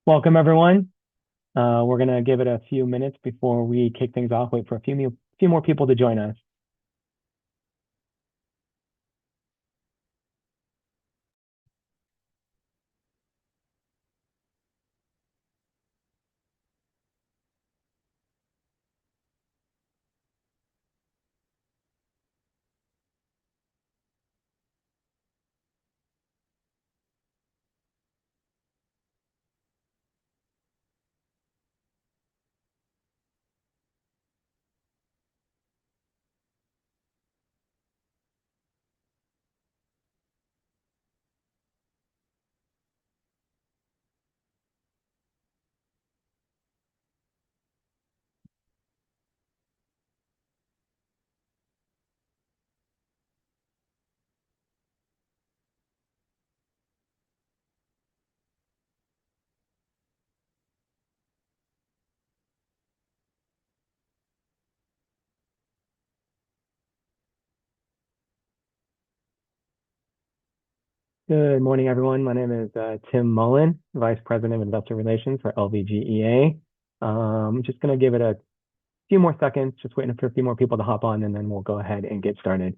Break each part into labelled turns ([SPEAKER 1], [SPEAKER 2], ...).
[SPEAKER 1] Welcome, everyone. We're going to give it a few minutes before we kick things off, wait for a few more people to join us. Good morning, everyone. My name is Tim Mullen, Vice President of Investor Relations for LVGEA. Just going to give it a few more seconds, just waiting for a few more people to hop on, and then we'll go ahead and get started.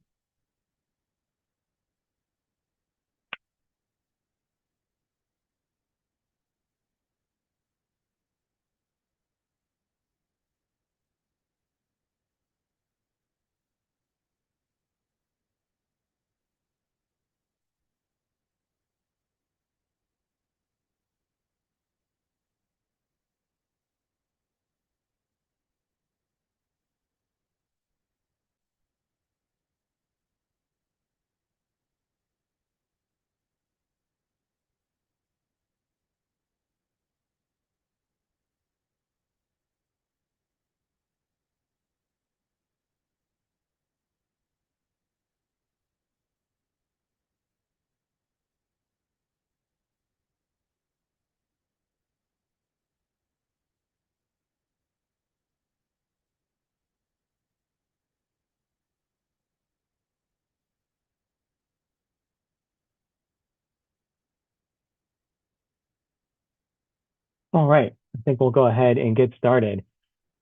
[SPEAKER 1] All right, I think we'll go ahead and get started.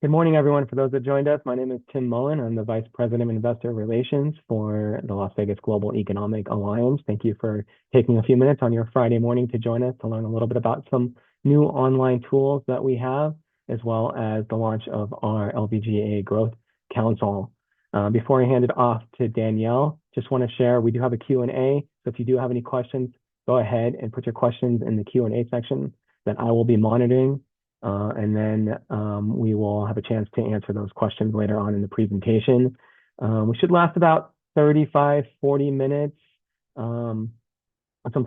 [SPEAKER 1] Good morning, everyone. For those that joined us, my name is Tim Mullen. I'm the Vice President of Investor Relations for the Las Vegas Global Economic Alliance. Thank you for taking a few minutes on your Friday morning to join us to learn a little bit about some new online tools that we have, as well as the launch of our LVGA Growth Council. Before I hand it off to Danielle, just want to share, we do have a Q&A. So if you do have any questions, go ahead and put your questions in the Q&A section that I will be monitoring. And then we will have a chance to answer those questions later on in the presentation. We should last about 35, 40 minutes. Some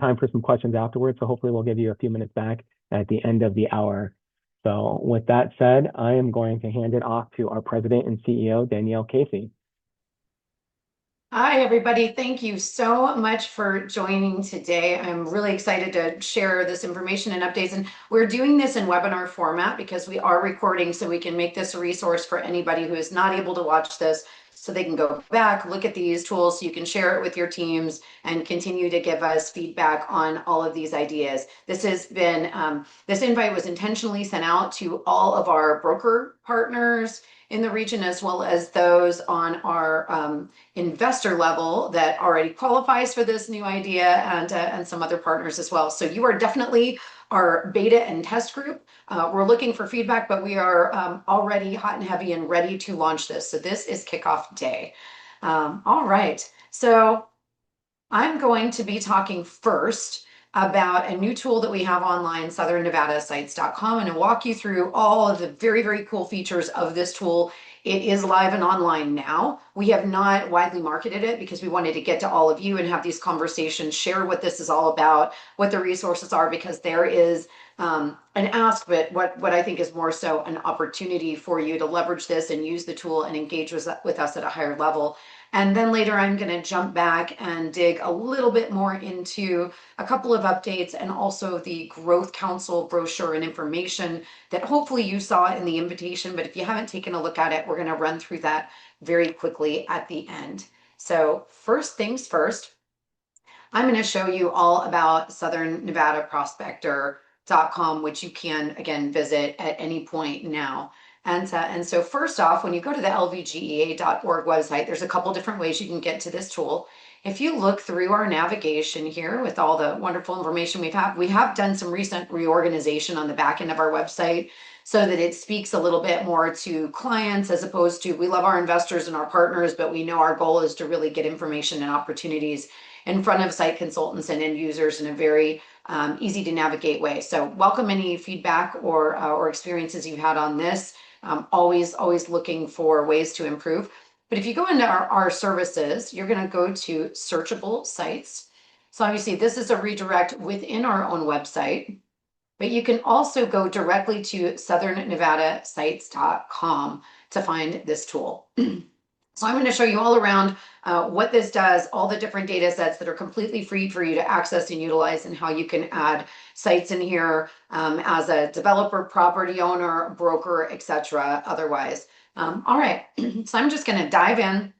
[SPEAKER 1] time for some questions afterwards. So hopefully we'll give you a few minutes back at the end of the hour. So with that said, I am going to hand it off to our President and CEO, Danielle Casey.
[SPEAKER 2] Hi, everybody. Thank you so much for joining today. I'm really excited to share this information and updates. And we're doing this in webinar format because we are recording so we can make this a resource for anybody who is not able to watch this so they can go back, look at these tools so you can share it with your teams and continue to give us feedback on all of these ideas. This has been, this invite was intentionally sent out to all of our broker partners in the region, as well as those on our investor level that already qualifies for this new idea, and some other partners as well. So you are definitely our beta and test group. We're looking for feedback, but we are already hot and heavy and ready to launch this. So this is kickoff day. All right. So I'm going to be talking first about a new tool that we have online, southernnevadasites.com, and I'll walk you through all of the very, very cool features of this tool. It is live and online now. We have not widely marketed it because we wanted to get to all of you and have these conversations, share what this is all about, what the resources are, because there is an ask, but what I think is more so an opportunity for you to leverage this and use the tool and engage with us at a higher level. And then later I'm going to jump back and dig a little bit more into a couple of updates and also the Growth Council brochure and information that hopefully you saw in the invitation. But if you haven't taken a look at it, we're going to run through that very quickly at the end. So first things first, I'm going to show you all about Southern Nevada Prospector which you can again visit at any point now. And so first off, when you go to the lvgea.org website, there's a couple different ways you can get to this tool. If you look through our navigation here with all the wonderful information we have done some recent reorganization on the back end of our website so that it speaks a little bit more to clients as opposed to, we love our investors and our partners, but we know our goal is to really get information and opportunities in front of site consultants and end users in a very easy to navigate way. So welcome any feedback or experiences you've had on this. Always looking for ways to improve. But if you go into our services, you're going to go to searchable sites. So obviously this is a redirect within our own website, but you can also go directly to southernnevadasites.com to find this tool. So I'm going to show you all around what this does, all the different data sets that are completely free for you to access and utilize, and how you can add sites in here as a developer, property owner, broker, etc. Otherwise. All right, so I'm just going to dive in.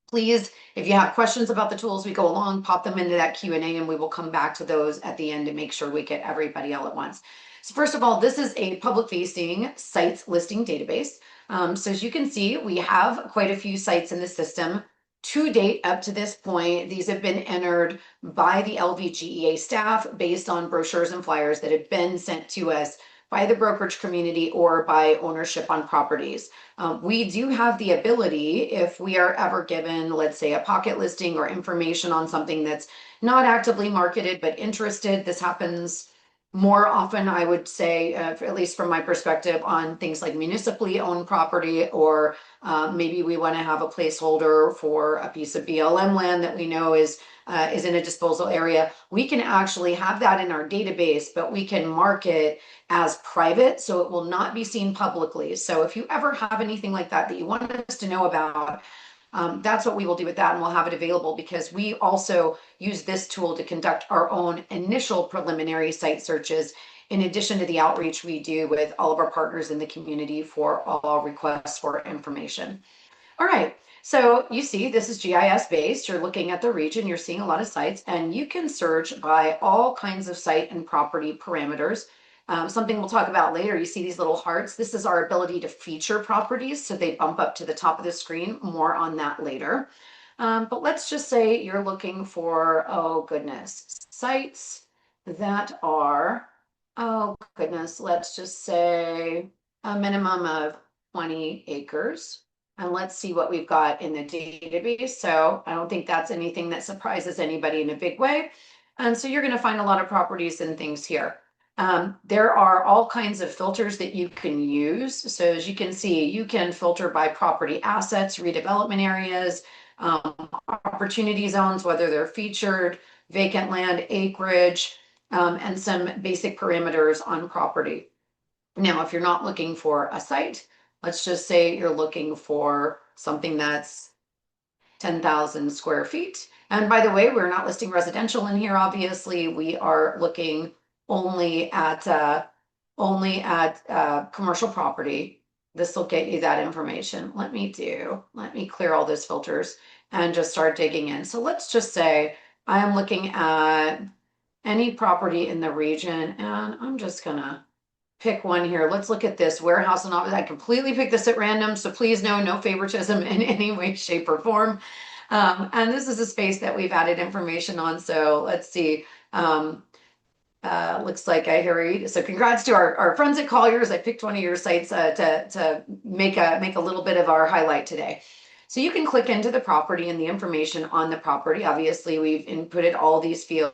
[SPEAKER 2] Please, if you have questions about the tools we go along, pop them into that Q&A and we will come back to those at the end to make sure we get everybody all at once. So first of all, this is a public-facing sites listing database. So as you can see, we have quite a few sites in the system. To date, up to this point, these have been entered by the LVGEA staff based on brochures and flyers that have been sent to us by the brokerage community or by ownership on properties. We do have the ability, if we are ever given, let's say, a pocket listing or information on something that's not actively marketed but interested. This happens more often, I would say, at least from my perspective, on things like municipally owned property, or maybe we want to have a placeholder for a piece of BLM land that we know is in a disposal area. We can actually have that in our database, but we can mark it as private, so it will not be seen publicly. So if you ever have anything like that that you want us to know about, that's what we will do with that, and we'll have it available because we also use this tool to conduct our own initial preliminary site searches in addition to the outreach we do with all of our partners in the community for all requests for information. All right, so you see this is GIS based. You're looking at the region, you're seeing a lot of sites, and you can search by all kinds of site and property parameters. Something we'll talk about later, you see these little hearts. This is our ability to feature properties, so they bump up to the top of the screen. More on that later. But let's just say you're looking for, oh goodness, sites that are, oh goodness, let's just say a minimum of 20 acres. And let's see what we've got in the database. So I don't think that's anything that surprises anybody in a big way. And so you're going to find a lot of properties and things here. There are all kinds of filters that you can use. So as you can see, you can filter by property assets, redevelopment areas, opportunity zones, whether they're featured, vacant land, acreage, and some basic parameters on property. Now, if you're not looking for a site, let's just say you're looking for something that's 10,000 square feet. And by the way, we're not listing residential in here. Obviously, we are looking only at commercial property. This will get you that information. Let me clear all those filters and just start digging in. So let's just say I am looking at any property in the region, and I'm just gonna pick one here. Let's look at this warehouse and office. I completely picked this at random, so please no favoritism in any way, shape, or form. And this is a space that we've added information on. So let's see. Looks like I hear. So congrats to our friends at Colliers. I picked one of your sites to make a little bit of our highlight today. So you can click into the property and the information on the property. Obviously, we've inputted all these fields.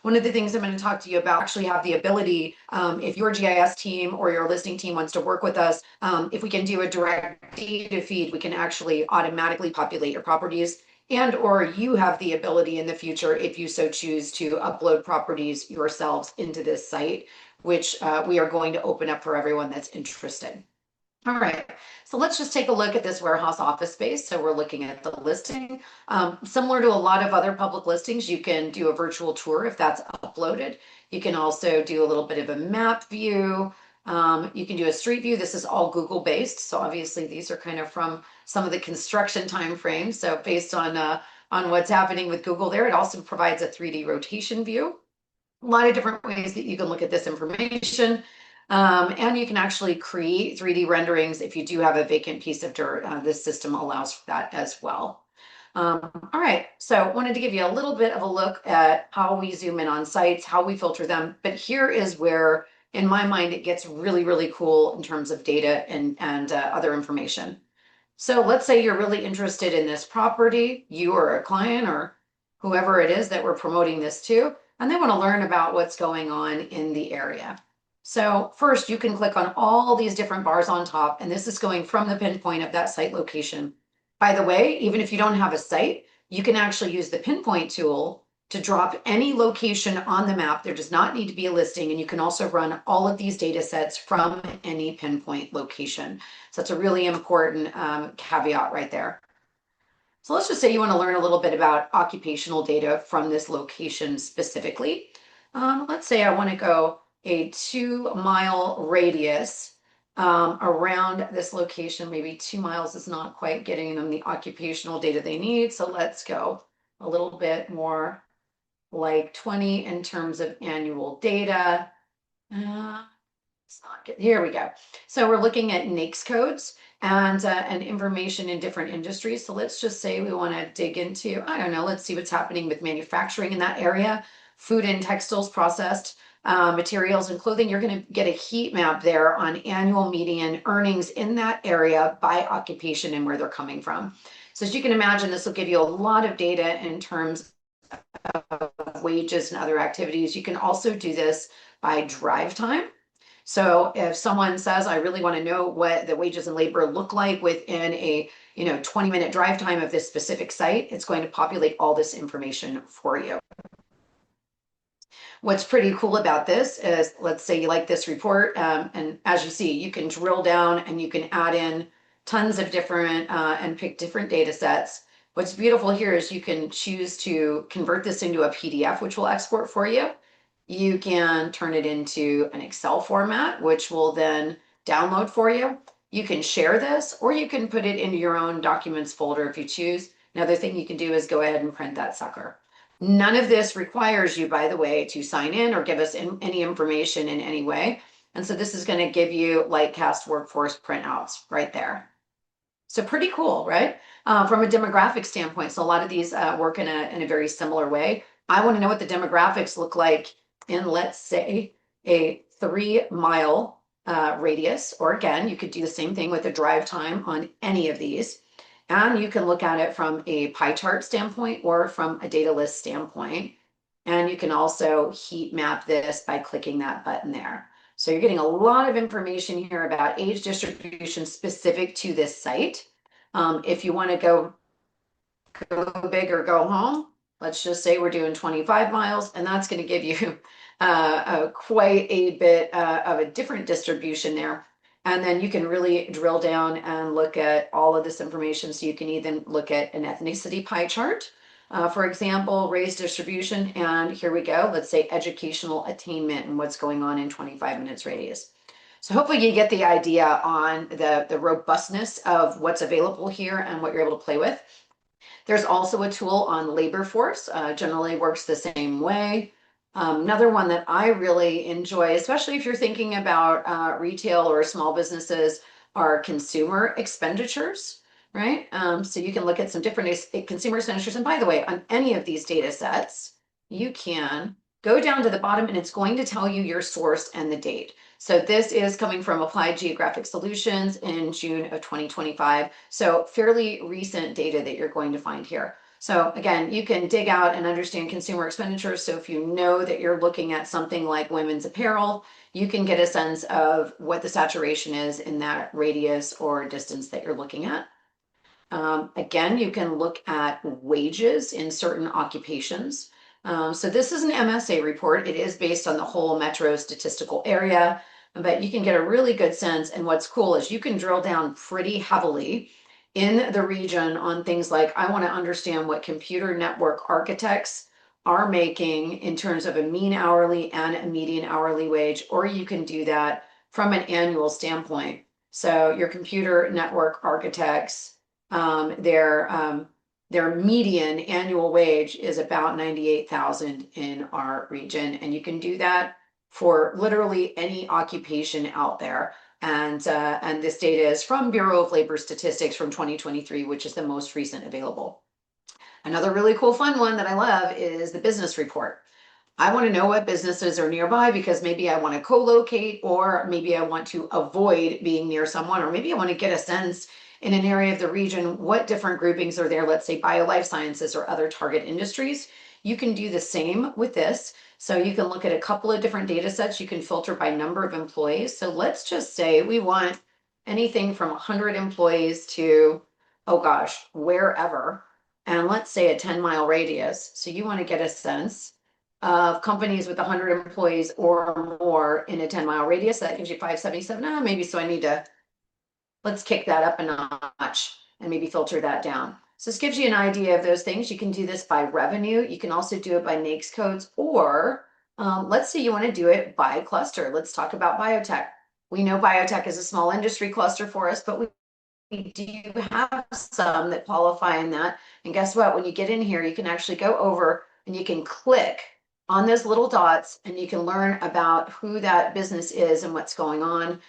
[SPEAKER 2] One of the things I'm going to talk to you about actually have the ability, if your GIS team or your listing team wants to work with us, if we can do a direct data feed, we can actually automatically populate your properties, and or you have the ability in the future, if you so choose, to upload properties yourselves into this site, which we are going to open up for everyone that's interested. All right, so let's just take a look at this warehouse office space. So we're looking at the listing. Similar to a lot of other public listings, you can do a virtual tour if that's uploaded. You can also do a little bit of a map view. You can do a street view. This is all Google based. So obviously these are kind of from some of the construction time frames. So based on on what's happening with Google there. It also provides a 3D rotation view. A lot of different ways that you can look at this information. And you can actually create 3D renderings if you do have a vacant piece of dirt. This system allows for that as well. All right, so wanted to give you a little bit of a look at how we zoom in on sites, how we filter them. But here is where, in my mind, it gets really, really cool in terms of data and other information. So let's say you're really interested in this property, you or a client or whoever it is that we're promoting this to, and they want to learn about what's going on in the area. So first you can click on all these different bars on top, and this is going from the pinpoint of that site location. By the way, even if you don't have a site, you can actually use the pinpoint tool to drop any location on the map. There does not need to be a listing, and you can also run all of these data sets from any pinpoint location. So that's a really important caveat right there. So let's just say you want to learn a little bit about occupational data from this location specifically. Let's say I want to go a 2 mile radius around this location. Maybe 2 miles is not quite getting them the occupational data they need. So let's go a little bit more like 20 in terms of annual data. It's not good. Here we go. So we're looking at NAICS codes and information in different industries. So let's just say we want to dig into, I don't know, let's see what's happening with manufacturing in that area, food and textiles, processed materials and clothing. You're going to get a heat map there on annual median earnings in that area by occupation and where they're coming from. So as you can imagine, this will give you a lot of data in terms of wages and other activities. You can also do this by drive time. So if someone says, I really want to know what the wages and labor look like within a 20-minute drive time of this specific site, it's going to populate all this information for you. What's pretty cool about this is, let's say you like this report, and as you see, you can drill down and you can add in tons of different and pick different data sets. What's beautiful here is you can choose to convert this into a PDF, which will export for you. You can turn it into an Excel format, which will then download for you. You can share this, or you can put it into your own documents folder if you choose. Another thing you can do is go ahead and print that sucker. None of this requires you, by the way, to sign in or give us any information in any way. And so this is going to give you Lightcast workforce printouts right there. So pretty cool, right? From a demographic standpoint, so a lot of these work in a very similar way. I want to know what the demographics look like in, let's say, a 3 mile radius, or again, you could do the same thing with a drive time on any of these. And you can look at it from a pie chart standpoint or from a data list standpoint. And you can also heat map this by clicking that button there. So you're getting a lot of information here about age distribution specific to this site. If you want to go big or go home, let's just say we're doing 25 miles, and that's going to give you quite a bit of a different distribution there. And then you can really drill down and look at all of this information. So you can even look at an ethnicity pie chart, for example, race distribution. And here we go. Let's say educational attainment and what's going on in 25 minutes radius. So hopefully you get the idea on the robustness of what's available here and what you're able to play with. There's also a tool on labor force, generally works the same way. Another one that I really enjoy, especially if you're thinking about retail or small businesses, are consumer expenditures, right? So you can look at some different consumer expenditures. And by the way, on any of these data sets, you can go down to the bottom and it's going to tell you your source and the date. So this is coming from Applied Geographic Solutions in June of 2025. So fairly recent data that you're going to find here. So again, you can dig out and understand consumer expenditures. So if you know that you're looking at something like women's apparel, you can get a sense of what the saturation is in that radius or distance that you're looking at. Again, you can look at wages in certain occupations. So this is an MSA report. It is based on the whole metro statistical area, but you can get a really good sense. And what's cool is you can drill down pretty heavily in the region on things like, I want to understand what computer network architects are making in terms of a mean hourly and a median hourly wage, or you can do that from an annual standpoint. So your computer network architects, their their median annual wage is about 98,000 in our region. And you can do that for literally any occupation out there. And this data is from Bureau of Labor Statistics from 2023, which is the most recent available. Another really cool fun one that I love is the business report. I want to know what businesses are nearby because maybe I want to co-locate, or maybe I want to avoid being near someone, or maybe I want to get a sense in an area of the region what different groupings are there, let's say bio life sciences or other target industries. You can do the same with this. So you can look at a couple of different data sets. You can filter by number of employees. So let's just say we want anything from 100 employees to, oh gosh, wherever. And let's say a 10-mile radius. So you want to get a sense of companies with 100 employees or more in a 10-mile radius. That gives you 577. Maybe so I need to, let's kick that up a notch and maybe filter that down. So this gives you an idea of those things. You can do this by revenue. You can also do it by NAICS codes, or let's say you want to do it by cluster. Let's talk about biotech. We know biotech is a small industry cluster for us, but we do have some that qualify in that. And guess what? When you get in here, you can actually go over and you can click on those little dots and you can learn about who that business is and what's going on.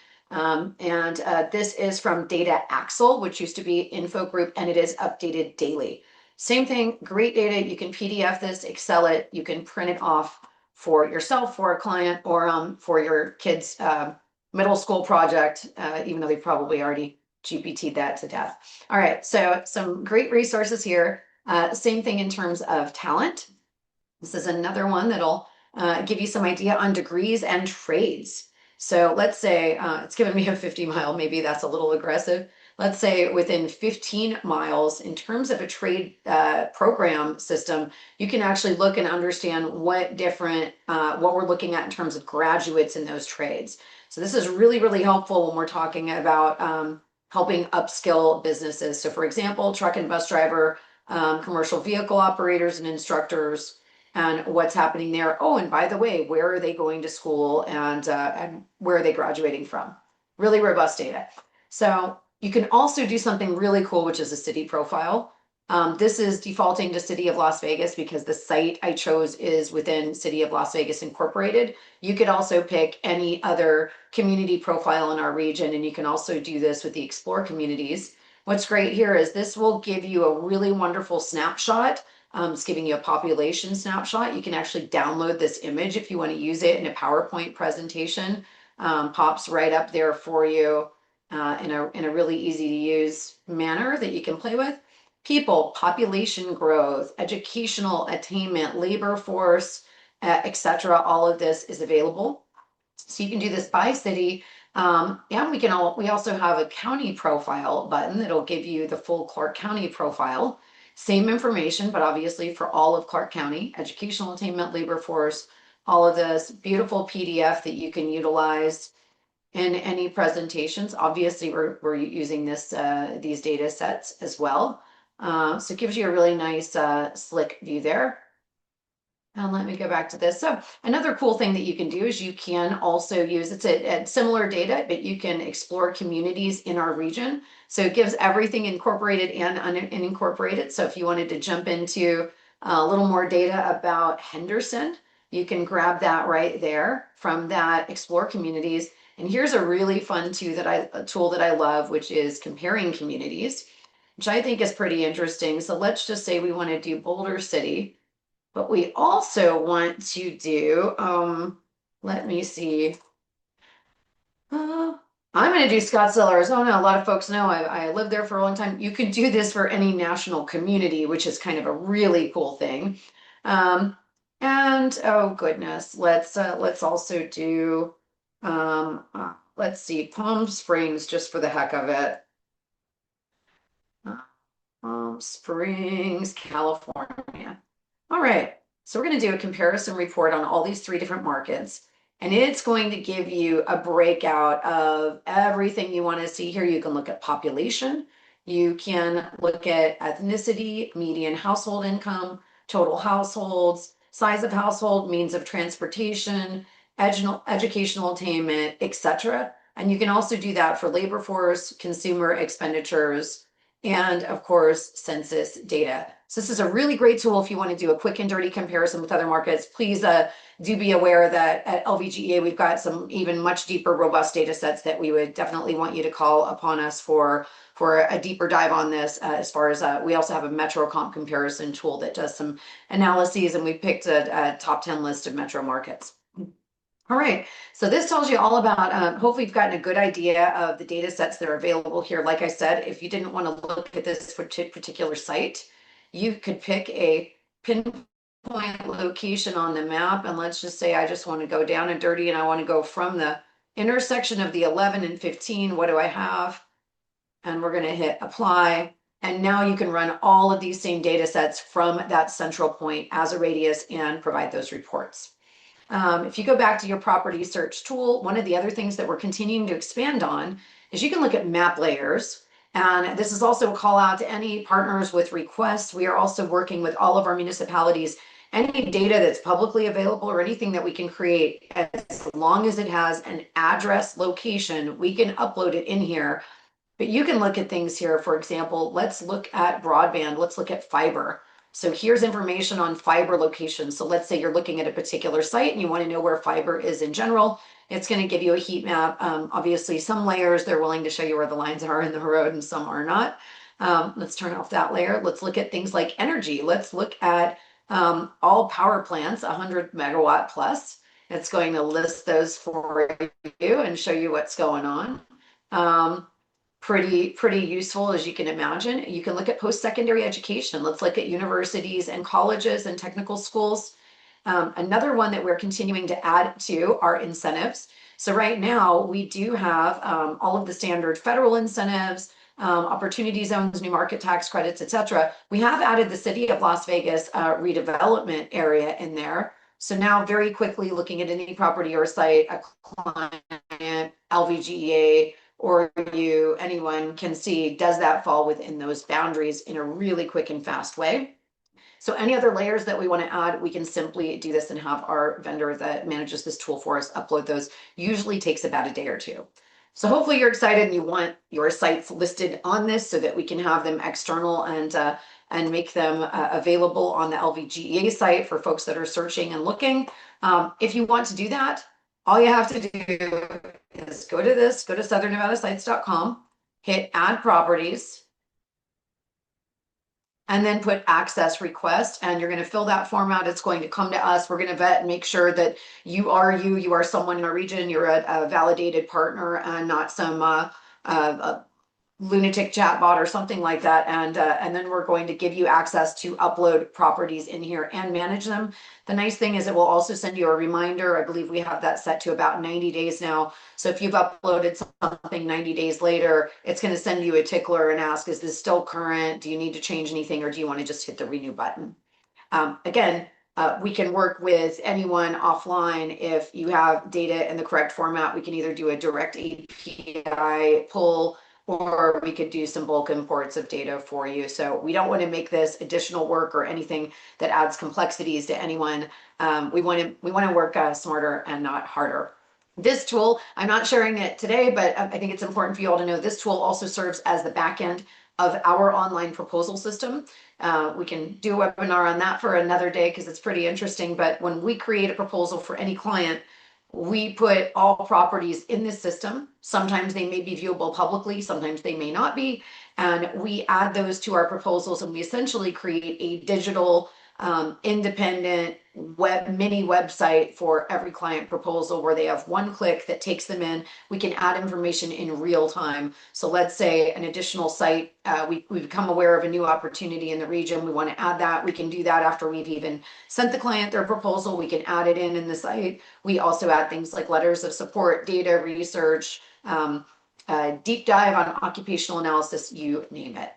[SPEAKER 2] This is from Data Axle, which used to be Info Group, and it is updated daily. Same thing, great data. You can PDF this, Excel it, you can print it off for yourself, for a client, or for your kids' middle school project, even though they probably already GPT'd that to death. All right, so some great resources here. Same thing in terms of talent. This is another one that'll give you some idea on degrees and trades. So let's say it's given me a 50-mile, maybe that's a little aggressive. Let's say within 15 miles, in terms of a trade program system, you can actually look and understand what we're looking at in terms of graduates in those trades. So this is really, really helpful when we're talking about helping upskill businesses. So for example, truck and bus driver, commercial vehicle operators and instructors, and what's happening there. Oh, and by the way, where are they going to school, and where are they graduating from? Really robust data. So you can also do something really cool, which is a city profile. This is defaulting to City of Las Vegas because the site I chose is within City of Las Vegas Incorporated. You could also pick any other community profile in our region, and you can also do this with the Explore communities. What's great here is this will give you a really wonderful snapshot. It's giving you a population snapshot. You can actually download this image if you want to use it in a PowerPoint presentation. Pops right up there for you in a really easy to use manner that you can play with. People, population growth, educational attainment, labor force, etc. All of this is available. So you can do this by city. And we also have a county profile button that'll give you the full Clark County profile. Same information, but obviously for all of Clark County, educational attainment, labor force, all of this beautiful PDF that you can utilize in any presentations. Obviously, we're using these data sets as well. So it gives you a really nice slick view there. And let me go back to this. So another cool thing that you can do is you can also use, it's a similar data, but you can explore communities in our region. So it gives everything incorporated and unincorporated. So if you wanted to jump into a little more data about Henderson, you can grab that right there from that explore communities. And here's a really fun tool that I love, which is comparing communities, which I think is pretty interesting. So let's just say we want to do Boulder City. But we also want to do, let me see. I'm going to do Scottsdale, Arizona. A lot of folks know I lived there for a long time. You could do this for any national community, which is kind of a really cool thing. And oh goodness, let's also do, let's see, Palm Springs just for the heck of it. Palm Springs, California. All right, so we're going to do a comparison report on all these 3 different markets, and it's going to give you a breakout of everything you want to see here. You can look at population, you can look at ethnicity, median household income, total households, size of household, means of transportation, educational attainment, etc. And you can also do that for labor force, consumer expenditures, and of course, census data. So this is a really great tool if you want to do a quick and dirty comparison with other markets. Please do be aware that at LVGEA, we've got some even much deeper, robust data sets that we would definitely want you to call upon us for a deeper dive on this. As far as we also have a metro comp comparison tool that does some analyses, and we picked a top 10 list of metro markets. All right, so this tells you all about, hopefully you've gotten a good idea of the data sets that are available here. Like I said, if you didn't want to look at this particular site, you could pick a pinpoint location on the map. And let's just say I just want to go down and dirty and I want to go from the intersection of the 11 and 15. What do I have? And we're going to hit apply. And now you can run all of these same data sets from that central point as a radius and provide those reports. If you go back to your property search tool, one of the other things that we're continuing to expand on is you can look at map layers. And this is also a call out to any partners with requests. We are also working with all of our municipalities. Any data that's publicly available or anything that we can create, as long as it has an address location, we can upload it in here. But you can look at things here. For example, let's look at broadband. Let's look at fiber. So here's information on fiber locations. So let's say you're looking at a particular site and you want to know where fiber is in general. It's going to give you a heat map. Obviously, some layers, they're willing to show you where the lines are in the road and some are not. Let's turn off that layer. Let's look at things like energy. Let's look at all power plants, 100 megawatt plus. It's going to list those for you and show you what's going on. Pretty useful, as you can imagine. You can look at post-secondary education. Let's look at universities and colleges and technical schools. Another one that we're continuing to add to are incentives. So right now we do have all of the standard federal incentives, opportunity zones, new market tax credits, etc. We have added the city of Las Vegas redevelopment area in there. So now very quickly looking at any property or site, a client, LVGEA, or anyone can see, does that fall within those boundaries in a really quick and fast way. So any other layers that we want to add, we can simply do this and have our vendor that manages this tool for us upload those. Usually takes about a day or two. So hopefully you're excited and you want your sites listed on this so that we can have them external and make them available on the LVGEA site for folks that are searching and looking. If you want to do that, all you have to do is go to southernnevadasites.com, hit add properties, and then put access request, and you're going to fill that form out. It's going to come to us. We're going to vet and make sure that you are someone in our region, you're a validated partner and not some lunatic chatbot or something like that. And then we're going to give you access to upload properties in here and manage them. The nice thing is it will also send you a reminder. I believe we have that set to about 90 days now. So if you've uploaded something 90 days later, it's going to send you a tickler and ask, is this still current? Do you need to change anything, or do you want to just hit the renew button? Again, we can work with anyone offline. If you have data in the correct format, we can either do a direct API pull, or we could do some bulk imports of data for you. So we don't want to make this additional work or anything that adds complexities to anyone. We want to work smarter and not harder. This tool, I'm not sharing it today, but I think it's important for you all to know this tool also serves as the back end of our online proposal system. We can do a webinar on that for another day because it's pretty interesting. But when we create a proposal for any client, we put all properties in this system. Sometimes they may be viewable publicly, sometimes they may not be. And we add those to our proposals, and we essentially create a digital independent mini website for every client proposal where they have one click that takes them in. We can add information in real time. So let's say an additional site, we become aware of a new opportunity in the region. We want to add that. We can do that after we've even sent the client their proposal. We can add it in the site. We also add things like letters of support, data research, deep dive on occupational analysis, you name it.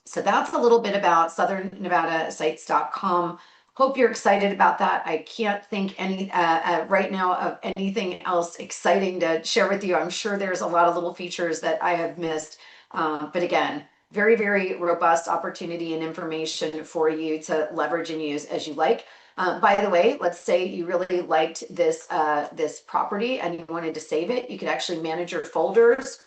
[SPEAKER 2] So that's a little bit about southernnevadasites.com. Hope you're excited about that. I can't think right now of anything else exciting to share with you. I'm sure there's a lot of little features that I have missed. But again, very, very robust opportunity and information for you to leverage and use as you like. By the way, let's say you really liked this property and you wanted to save it. You could actually manage your folders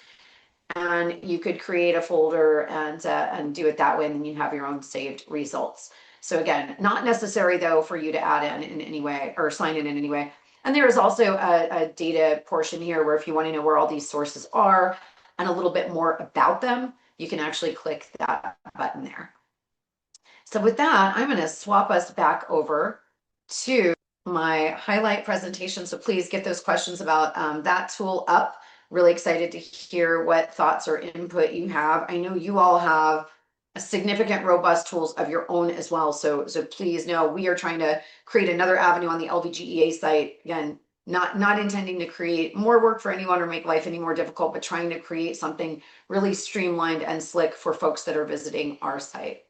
[SPEAKER 2] and you could create a folder and do it that way, and then you have your own saved results. So again, not necessary though for you to add in any way or sign in any way. And there is also a data portion here where if you want to know where all these sources are and a little bit more about them, you can actually click that button there. So with that, I'm going to swap us back over to my highlight presentation. So please get those questions about that tool up. Really excited to hear what thoughts or input you have. I know you all have a significant robust tools of your own as well. So please know we are trying to create another avenue on the LVGEA site. Again, not intending to create more work for anyone or make life any more difficult, but trying to create something really streamlined and slick for folks that are visiting our site.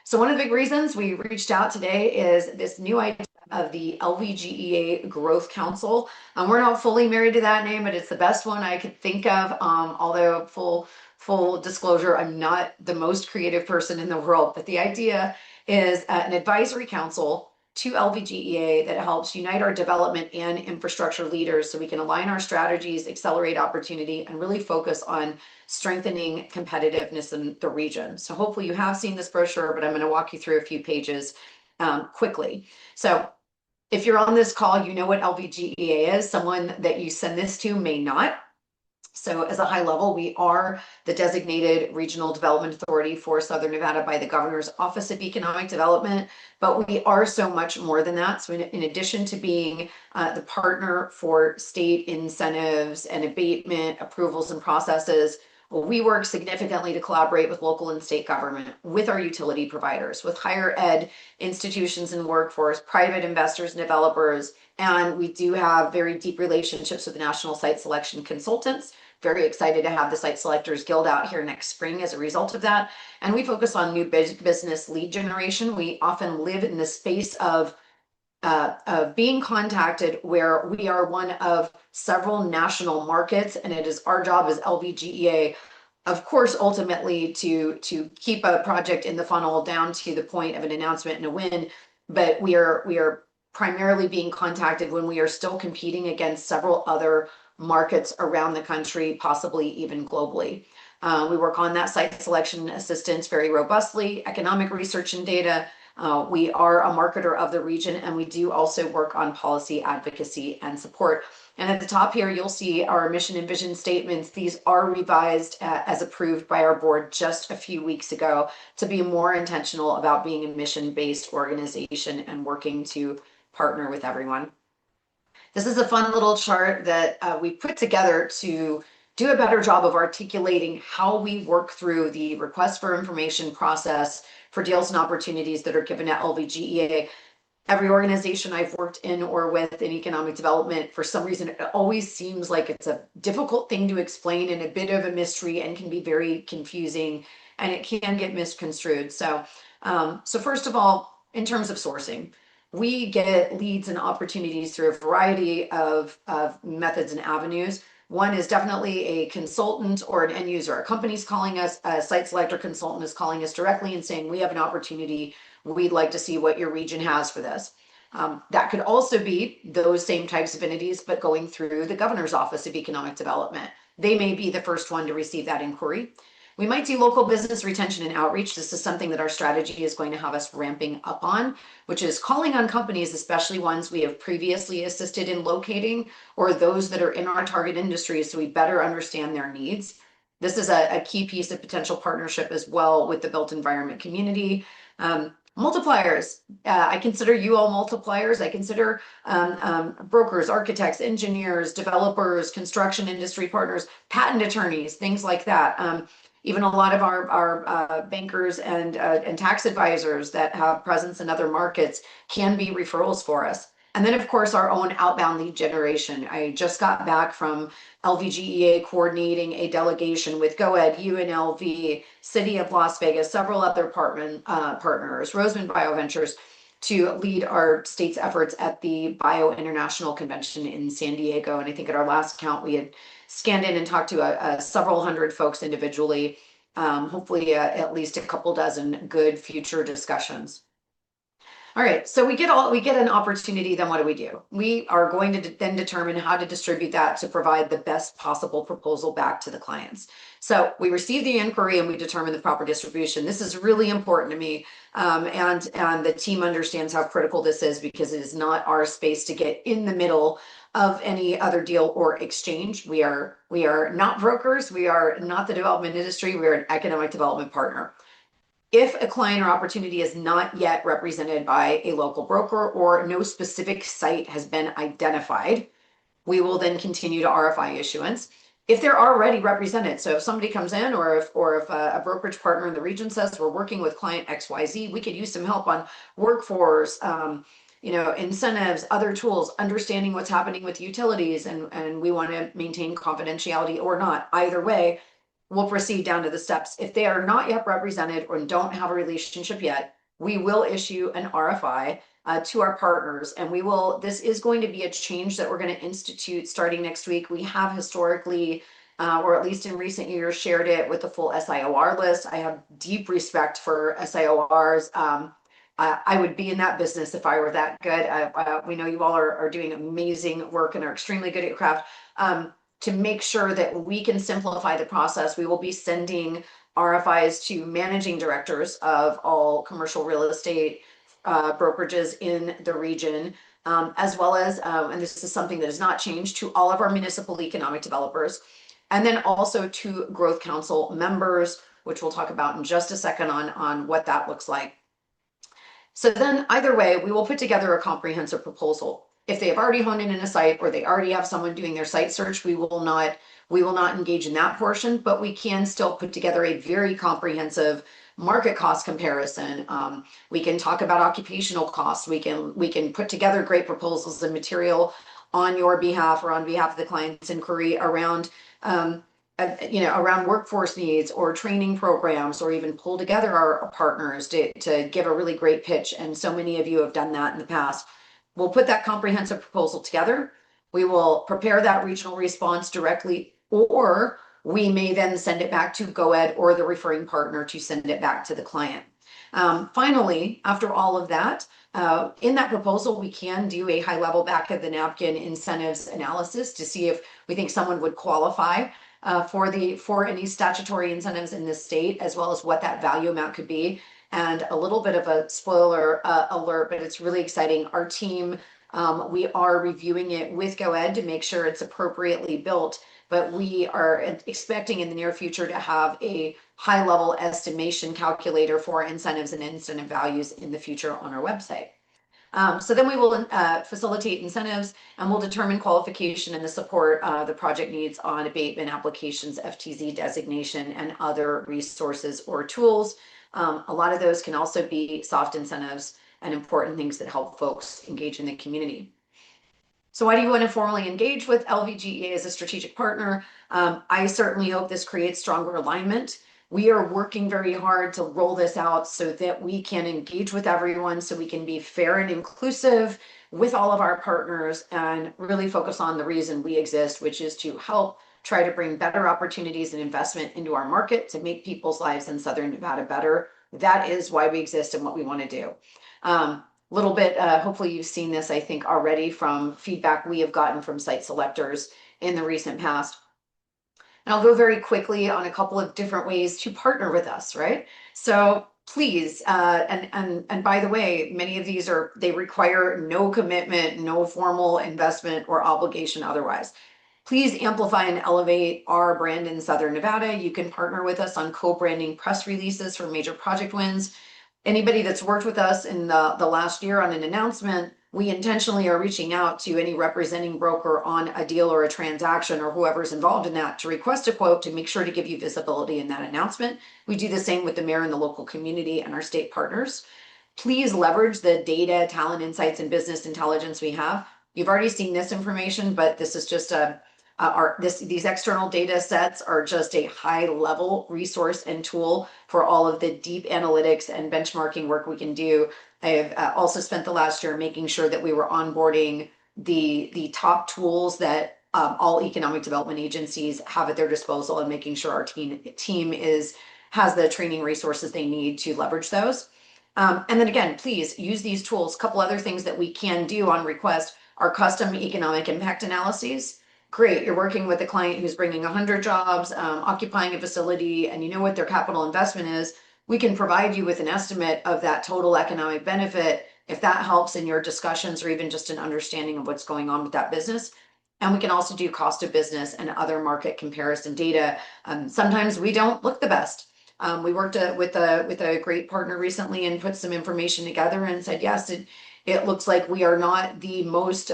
[SPEAKER 2] So one of the big reasons we reached out today is this new idea of the LVGEA Growth Council. We're not fully married to that name, but it's the best one I could think of. Although full disclosure, I'm not the most creative person in the world, but the idea is an advisory council to LVGEA that helps unite our development and infrastructure leaders so we can align our strategies, accelerate opportunity, and really focus on strengthening competitiveness in the region. So hopefully you have seen this brochure, but I'm going to walk you through a few pages quickly. So if you're on this call, you know what LVGEA is. Someone that you send this to may not. So as a high level, we are the designated regional development authority for Southern Nevada by the Governor's Office of Economic Development, but we are so much more than that. So in addition to being the partner for state incentives and abatement approvals and processes, we work significantly to collaborate with local and state government, with our utility providers, with higher ed institutions and workforce, private investors and developers, and we do have very deep relationships with the National Site Selection Consultants. Very excited to have the Site Selectors Guild out here next spring as a result of that. And we focus on new business lead generation. We often live in the space of being contacted where we are one of several national markets, and it is our job as LVGEA, of course, ultimately to keep a project in the funnel down to the point of an announcement and a win. But we are primarily being contacted when we are still competing against several other markets around the country, possibly even globally. We work on that site selection assistance very robustly, economic research and data. We are a marketer of the region, and we do also work on policy advocacy and support. And at the top here, you'll see our mission and vision statements. These are revised as approved by our board just a few weeks ago to be more intentional about being a mission-based organization and working to partner with everyone. This is a fun little chart that we put together to do a better job of articulating how we work through the request for information process for deals and opportunities that are given at LVGEA. Every organization I've worked in or with in economic development, for some reason, it always seems like it's a difficult thing to explain and a bit of a mystery and can be very confusing, and it can get misconstrued. So first of all, in terms of sourcing, we get leads and opportunities through a variety of methods and avenues. One is definitely a consultant or an end user. A company's calling us, a site selector consultant is calling us directly and saying, we have an opportunity. We'd like to see what your region has for this. That could also be those same types of entities, but going through the Governor's Office of Economic Development. They may be the first one to receive that inquiry. We might do local business retention and outreach. This is something that our strategy is going to have us ramping up on, which is calling on companies, especially ones we have previously assisted in locating or those that are in our target industries, so we better understand their needs. This is a key piece of potential partnership as well with the built environment community. Multipliers. I consider you all multipliers. I consider brokers, architects, engineers, developers, construction industry partners, patent attorneys, things like that. Even a lot of our bankers and tax advisors that have presence in other markets can be referrals for us. And then, of course, our own outbound lead generation. I just got back from LVGEA coordinating a delegation with GoEd, UNLV, City of Las Vegas, several other partners, Roseman BioVentures, to lead our state's efforts at the Bio International Convention in San Diego. And I think at our last count, we had scanned in and talked to several hundred folks individually, hopefully at least a couple dozen good future discussions. All right, so we get an opportunity, then what do we do? We are going to then determine how to distribute that to provide the best possible proposal back to the clients. So we receive the inquiry and we determine the proper distribution. This is really important to me, and the team understands how critical this is because it is not our space to get in the middle of any other deal or exchange. We are not brokers. We are not the development industry. We are an economic development partner. If a client or opportunity is not yet represented by a local broker or no specific site has been identified, we will then continue to RFI issuance. If they're already represented, so if somebody comes in or if a brokerage partner in the region says we're working with client XYZ, we could use some help on workforce, incentives, other tools, understanding what's happening with utilities, and we want to maintain confidentiality or not. Either way, we'll proceed down to the steps. If they are not yet represented or don't have a relationship yet, we will issue an RFI to our partners, and this is going to be a change that we're going to institute starting next week. We have historically, or at least in recent years, shared it with the full SIOR list. I have deep respect for SIORs. I would be in that business if I were that good. We know you all are doing amazing work and are extremely good at your craft. To make sure that we can simplify the process, we will be sending RFIs to managing directors of all commercial real estate brokerages in the region, as well as, and this is something that has not changed, to all of our municipal economic developers, and then also to Growth Council members, which we'll talk about in just a second on what that looks like. So then either way, we will put together a comprehensive proposal. If they have already honed in a site or they already have someone doing their site search, we will not engage in that portion, but we can still put together a very comprehensive market cost comparison. We can talk about occupational costs. We can put together great proposals and material on your behalf or on behalf of the client's inquiry around around workforce needs or training programs, or even pull together our partners to give a really great pitch. And so many of you have done that in the past. We'll put that comprehensive proposal together. We will prepare that regional response directly, or we may then send it back to GoEd or the referring partner to send it back to the client. Finally, after all of that, in that proposal, we can do a high level back of the napkin incentives analysis to see if we think someone would qualify for any statutory incentives in this state, as well as what that value amount could be. And a little bit of a spoiler alert, but it's really exciting. Our team, we are reviewing it with GoEd to make sure it's appropriately built, but we are expecting in the near future to have a high level estimation calculator for incentives and incentive values in the future on our website. So then we will facilitate incentives, and we'll determine qualification and the support the project needs on abatement applications, FTZ designation, and other resources or tools. A lot of those can also be soft incentives and important things that help folks engage in the community. So why do you want to formally engage with LVGEA as a strategic partner? I certainly hope this creates stronger alignment. We are working very hard to roll this out so that we can engage with everyone, so we can be fair and inclusive with all of our partners and really focus on the reason we exist, which is to help try to bring better opportunities and investment into our market to make people's lives in Southern Nevada better. That is why we exist and what we want to do. Little bit, hopefully you've seen this, I think, already from feedback we have gotten from site selectors in the recent past. And I'll go very quickly on a couple of different ways to partner with us, right? So please, and by the way, many of these they require no commitment, no formal investment or obligation otherwise. Please amplify and elevate our brand in Southern Nevada. You can partner with us on co-branding press releases for major project wins. Anybody that's worked with us in the last year on an announcement, we intentionally are reaching out to any representing broker on a deal or a transaction or whoever's involved in that to request a quote to make sure to give you visibility in that announcement. We do the same with the mayor and the local community and our state partners. Please leverage the data, talent, insights, and business intelligence we have. You've already seen this information, but this is just these external data sets are just a high level resource and tool for all of the deep analytics and benchmarking work we can do. I have also spent the last year making sure that we were onboarding the top tools that all economic development agencies have at their disposal, and making sure our team has the training resources they need to leverage those. And then again, please use these tools. A couple other things that we can do on request are custom economic impact analyses. Great, you're working with a client who's bringing 100 jobs, occupying a facility, and you know what their capital investment is. We can provide you with an estimate of that total economic benefit if that helps in your discussions or even just an understanding of what's going on with that business. And we can also do cost of business and other market comparison data. Sometimes we don't look the best. We worked with a great partner recently and put some information together and said, yes, it looks like we are not the most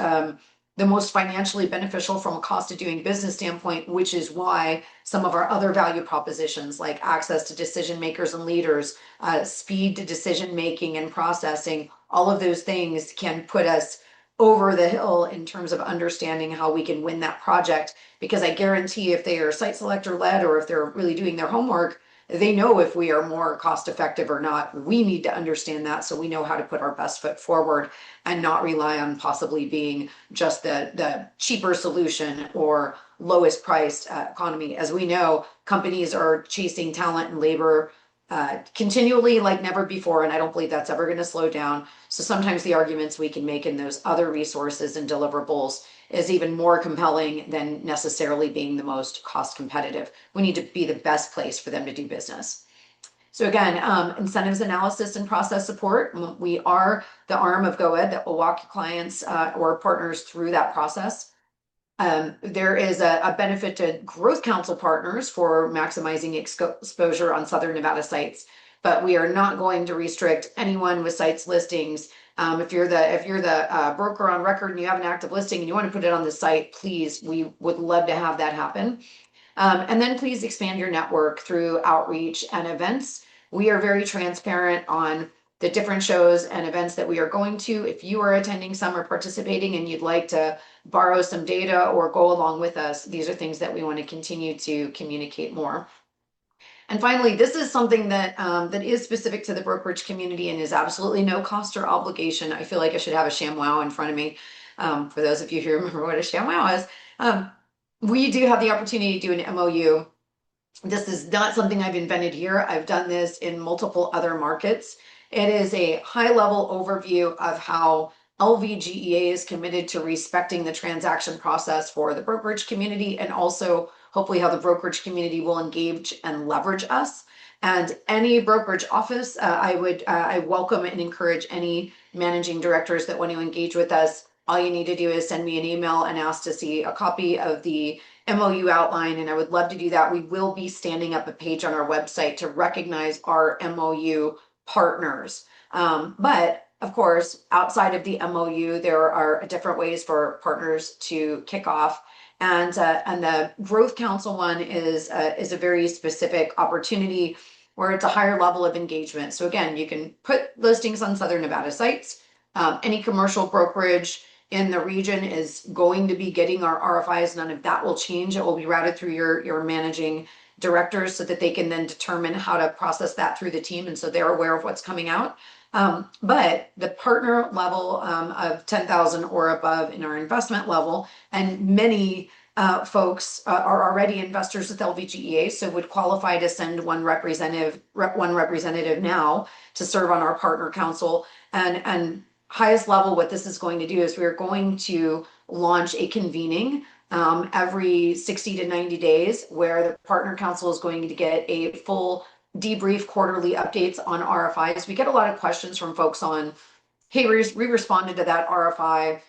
[SPEAKER 2] financially beneficial from a cost of doing business standpoint, which is why some of our other value propositions like access to decision makers and leaders, speed to decision making and processing, all of those things can put us over the hill in terms of understanding how we can win that project. Because I guarantee if they are site selector led or if they're really doing their homework, they know if we are more cost effective or not. We need to understand that so we know how to put our best foot forward and not rely on possibly being just the cheaper solution or lowest priced economy. As we know, companies are chasing talent and labor continually like never before, and I don't believe that's ever going to slow down. So sometimes the arguments we can make in those other resources and deliverables is even more compelling than necessarily being the most cost competitive. We need to be the best place for them to do business. So again, incentives analysis and process support. We are the arm of GoEd that will walk clients or partners through that process. There is a benefit to growth council partners for maximizing exposure on Southern Nevada sites, but we are not going to restrict anyone with sites listings. If you're the broker on record and you have an active listing and you want to put it on the site, please, we would love to have that happen. And then please expand your network through outreach and events. We are very transparent on the different shows and events that we are going to. If you are attending some or participating and you'd like to borrow some data or go along with us, these are things that we want to continue to communicate more. And finally, this is something that that is specific to the brokerage community and is absolutely no cost or obligation. I feel like I should have a ShamWow in front of me. For those of you who remember what a ShamWow is, we do have the opportunity to do an MOU. This is not something I've invented here. I've done this in multiple other markets. It is a high-level overview of how LVGEA is committed to respecting the transaction process for the brokerage community, and also hopefully how the brokerage community will engage and leverage us. And any brokerage office, I welcome and encourage any managing directors that want to engage with us. All you need to do is send me an email and ask to see a copy of the MOU outline, and I would love to do that. We will be standing up a page on our website to recognize our MOU partners. But of course, outside of the MOU, there are different ways for partners to kick off. And the Growth Council one is a very specific opportunity where it's a higher level of engagement. So again, you can put listings on Southern Nevada sites. Any commercial brokerage in the region is going to be getting our RFIs. None of that will change. It will be routed through your managing directors so that they can then determine how to process that through the team. And so they're aware of what's coming out. But the partner level of 10,000 or above in our investment level, and many folks are already investors with LVGEA, so would qualify to send one representative now to serve on our partner council. And highest level, what this is going to do is we're going to launch a convening every 60 to 90 days where the partner council is going to get a full debrief quarterly updates on RFIs. We get a lot of questions from folks on, hey, we responded to that RFI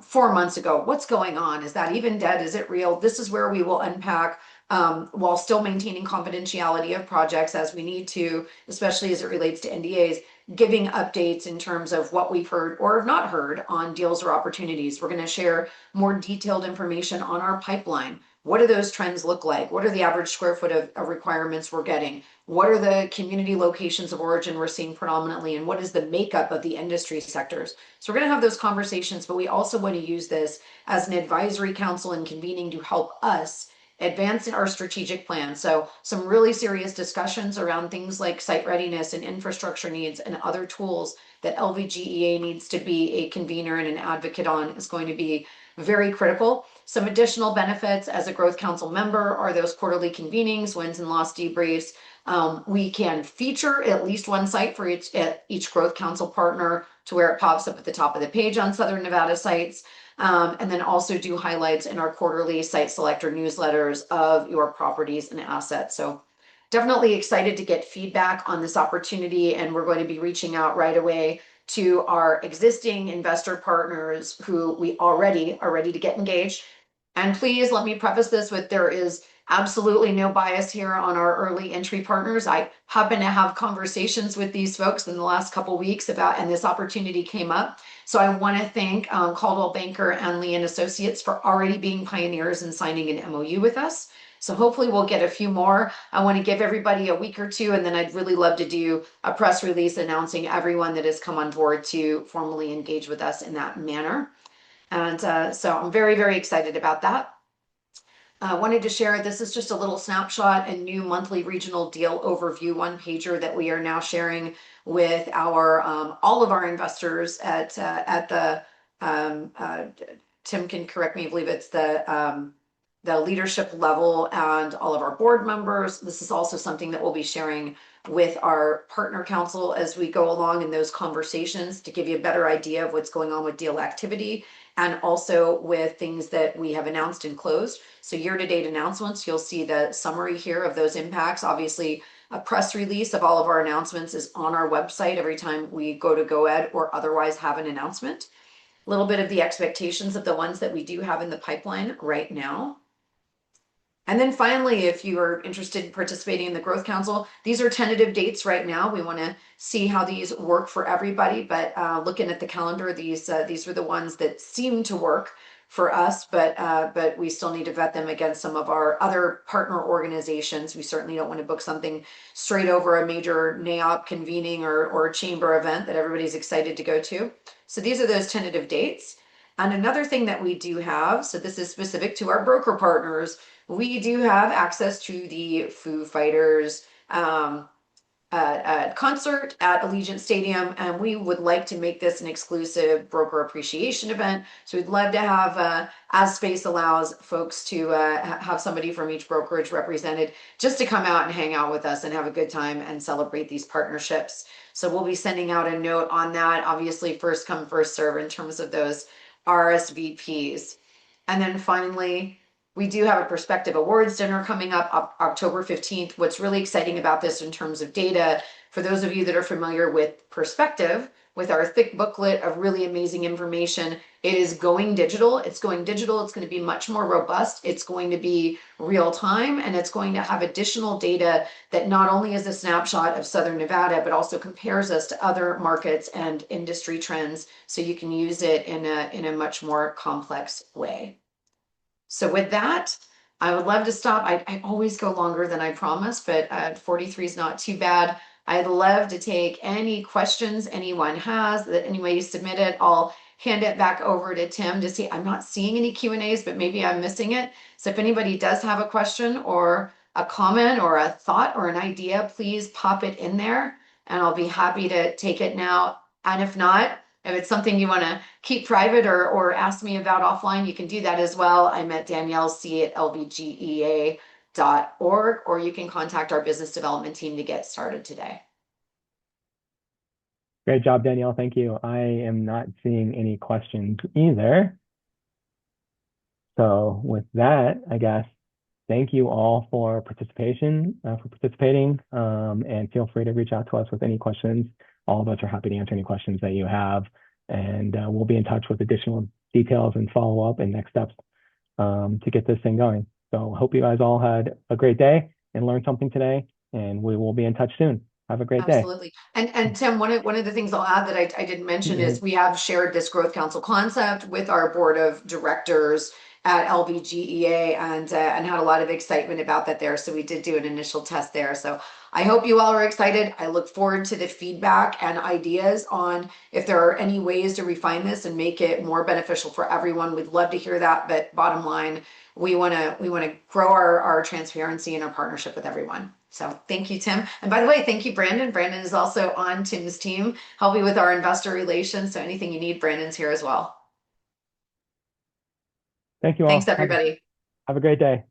[SPEAKER 2] 4 months ago. What's going on? Is that even dead? Is it real? This is where we will unpack while still maintaining confidentiality of projects as we need to, especially as it relates to NDAs, giving updates in terms of what we've heard or have not heard on deals or opportunities. We're going to share more detailed information on our pipeline. What do those trends look like? What are the average square foot of requirements we're getting? What are the community locations of origin we're seeing predominantly? And what is the makeup of the industry sectors? So we're going to have those conversations, but we also want to use this as an advisory council and convening to help us advance our strategic plan. So some really serious discussions around things like site readiness and infrastructure needs and other tools that LVGEA needs to be a convener and an advocate on is going to be very critical. Some additional benefits as a Growth Council member are those quarterly convenings, wins and loss debriefs, We can feature at least one site for each Growth Council partner to where it pops up at the top of the page on Southern Nevada sites. And then also do highlights in our quarterly site selector newsletters of your properties and assets. So definitely excited to get feedback on this opportunity, and we're going to be reaching out right away to our existing investor partners who we already are ready to get engaged. And please let me preface this with there is absolutely no bias here on our early entry partners. I happen to have conversations with these folks in the last couple weeks about, and this opportunity came up. So I want to thank Caldwell Banker and Lee and Associates for already being pioneers and signing an MOU with us. So hopefully we'll get a few more. I want to give everybody a week or two, and then I'd really love to do a press release announcing everyone that has come on board to formally engage with us in that manner. And so I'm very, very excited about that. I wanted to share, this is just a little snapshot and new monthly regional deal overview one pager that we are now sharing with our all of our investors at the Tim can correct me, I believe it's the leadership level and all of our board members. This is also something that we'll be sharing with our partner council as we go along in those conversations to give you a better idea of what's going on with deal activity and also with things that we have announced and closed. So year-to-date announcements, you'll see the summary here of those impacts. Obviously, a press release of all of our announcements is on our website every time we go to GoEd or otherwise have an announcement. A little bit of the expectations of the ones that we do have in the pipeline right now. And then finally, if you are interested in participating in the Growth Council, these are tentative dates right now. We want to see how these work for everybody, but looking at the calendar, these were the ones that seem to work for us, but we still need to vet them against some of our other partner organizations. We certainly don't want to book something straight over a major NAIOP convening or chamber event that everybody's excited to go to. So these are those tentative dates. And another thing that we do have, so this is specific to our broker partners, we do have access to the Foo Fighters concert at Allegiant Stadium, and we would like to make this an exclusive broker appreciation event. So we'd love to have, as space allows, folks to have somebody from each brokerage represented just to come out and hang out with us and have a good time and celebrate these partnerships. So we'll be sending out a note on that. Obviously, first come, first serve in terms of those RSVPs. And then finally, we do have a Perspective Awards dinner coming up October 15th. What's really exciting about this in terms of data, for those of you that are familiar with Perspective, with our thick booklet of really amazing information, it is going digital. It's going digital. It's going to be much more robust. It's going to be real time, and it's going to have additional data that not only is a snapshot of Southern Nevada, but also compares us to other markets and industry trends. So you can use it in a much more complex way. So with that, I would love to stop. I always go longer than I promise, but 43 is not too bad. I'd love to take any questions anyone has that anybody submitted. I'll hand it back over to Tim to see. I'm not seeing any Q&As, but maybe I'm missing it. So if anybody does have a question or a comment or a thought or an idea, please pop it in there and I'll be happy to take it now. And if not, if it's something you want to keep private or ask me about offline, you can do that as well. I'm at Danielle C at LVGEA.org, or you can contact our business development team to get started today.
[SPEAKER 1] Great job, Danielle. Thank you. I am not seeing any questions either. So with that, I guess, thank you all for participating, and feel free to reach out to us with any questions. All of us are happy to answer any questions that you have, and we'll be in touch with additional details and follow up and next steps to get this thing going. So I hope you guys all had a great day and learned something today, and we will be in touch soon. Have a great day.
[SPEAKER 2] Absolutely. And Tim, one of the things I'll add that I didn't mention is we have shared this Growth Council concept with our board of directors at LVGEA and had a lot of excitement about that there. So we did do an initial test there. So I hope you all are excited. I look forward to the feedback and ideas on if there are any ways to refine this and make it more beneficial for everyone. We'd love to hear that. But bottom line, we want to grow our transparency and our partnership with everyone. So thank you, Tim. And by the way, thank you, Brandon. Brandon is also on Tim's team, helping with our investor relations. So anything you need, Brandon's here as well.
[SPEAKER 1] Thank you all.
[SPEAKER 2] Thanks, everybody.
[SPEAKER 1] Have a great day.